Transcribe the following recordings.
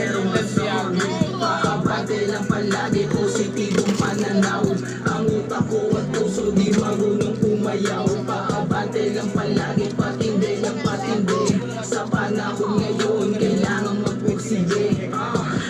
merong rason. Paabante lang palagi, positibong pananaw. Ang utak ko at puso di marunong umayaw. Paabante lang palagi, patindi ng patindi. Sa panahon ngayon, kailangan magpursige.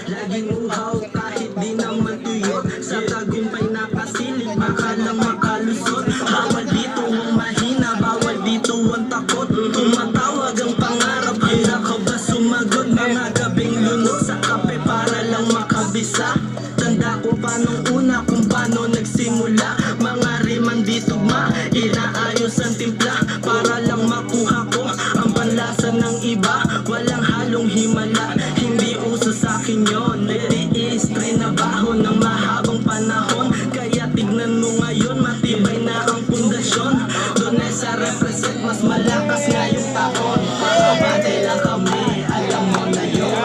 Laging uhaw kahit di naman tuyo. Sa tagumpay nakasilip, akalang makalusot. Bawal dito ang mahina, bawal dito ang takot. Tumatawag ang pangarap, handa ka ba sumagot? Mga gabing lunok sa kape para lang makabisa. Tanda ko pa nung una kung paano nagsimula. Mga riman di tugma, inaayos ang timpla. Para lang makuha ko ang panlasa ng iba. Walang halong himala, hindi uso sa'kin yun. Nagtiis, trinabaho ng mahabang panahon. Kaya tignan mo ngayon, matibay na ang pundasyon. Doon ay sa represent, mas malakas ngayong taon. Paabante lang kami, alam mo na yun.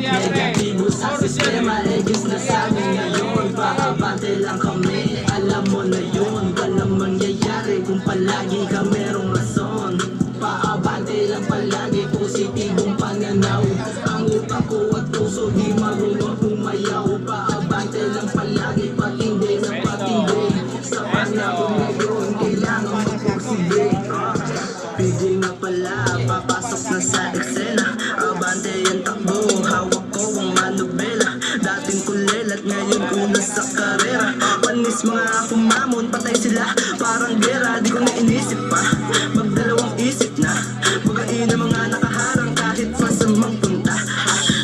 Negatibo sa sistema, egis na sa amin ngayon. Paabante lang kami, alam mo na yun. Walang mangyayari kung palagi ka merong rason. Paabante lang palagi, positibong pananaw. Ang utak ko at puso di marunong umayaw. Paabante lang palagi, patindi ng patindi. Sa panahon ngayon, kailangan magpursige. Pigil na pala, papasok na sa eksena. Abante yung takbo, hawak ko ang manubela. Dating kulelat, ngayon una sa karera. Panis mga kumamon, patay sila parang gera. Di ko na inisip pa, magdalawang isip na. Bagain ang mga nakaharang kahit masamang punta.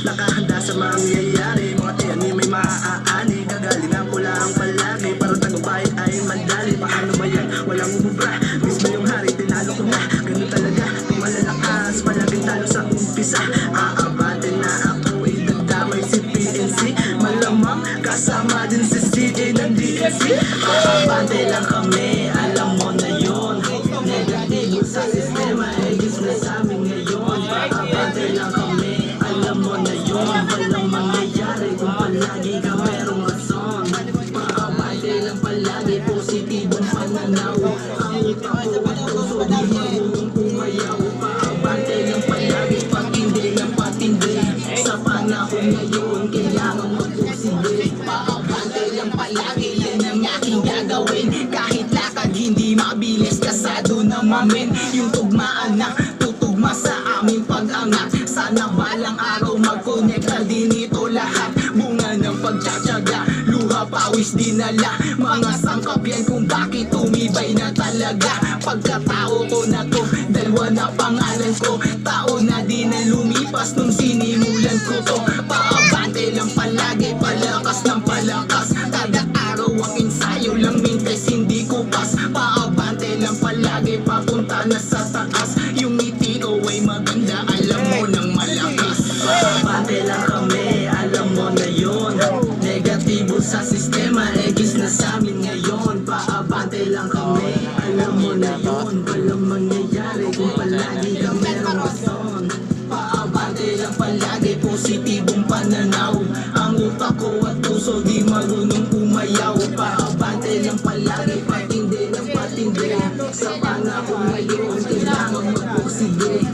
Nakahanda sa mangyayari, mga tiyani may maaani. Gagalingan ko lang palagi, para tagumpay ay madali. Paano ba yan? Walang umubra, mismo yung hari, tinalo ko na. Ganun talaga, kung malalakas, palaging talo sa umpisa. Aabante na ako, idadamay si PNC. Malamang kasama din si CJ ng DNC. Aabante lang kami, alam mo na yun. Negatibo sa sistema, egis na sa amin ngayon. Aabante lang kami, alam mo na yun. Walang mangyayari kung palagi ka merong rason. Paabante lang palagi, positibong pananaw. Ang utak ko at puso di marunong umayaw. Paabante lang palagi, patindi ng patindi. Sa panahon ngayon, kailangan magpursige. Paabante lang palagi, yan ang aking gagawin. Kahit lakad hindi mabilis, kasado na mamin. Yung tugmaan na tutugma sa aming pag-angat. Sana balang araw mag-connecta din ito lahat. Bunga ng pagtsatsaga, luha, pawis, dinala. Mga sangkap yan kung bakit tumibay na talaga. Pagkatao ko na to, dalawa na pangalan ko. Tao na di na lumipas nung sinimulan ko to. Paabante lang palagi, palakas ng palakas. Kada araw ang ensayo lang mintes, hindi ko pas. Paabante lang palagi, papunta na sa taas. Yung ngiti ko ay maganda, alam mo nang malakas. Paabante lang kami, alam mo na yun. Negatibo sa sistema, egis na sa amin ngayon. Paabante lang kami, alam mo na yun. Walang mangyayari kung palagi ka merong rason. Paabante lang palagi, positibong pananaw. Ang utak ko at puso di marunong umayaw. Paabante lang palagi, patindi ng patindi. Sa panahon ngayon, kailangan magpursige.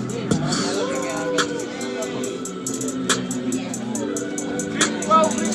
Okay.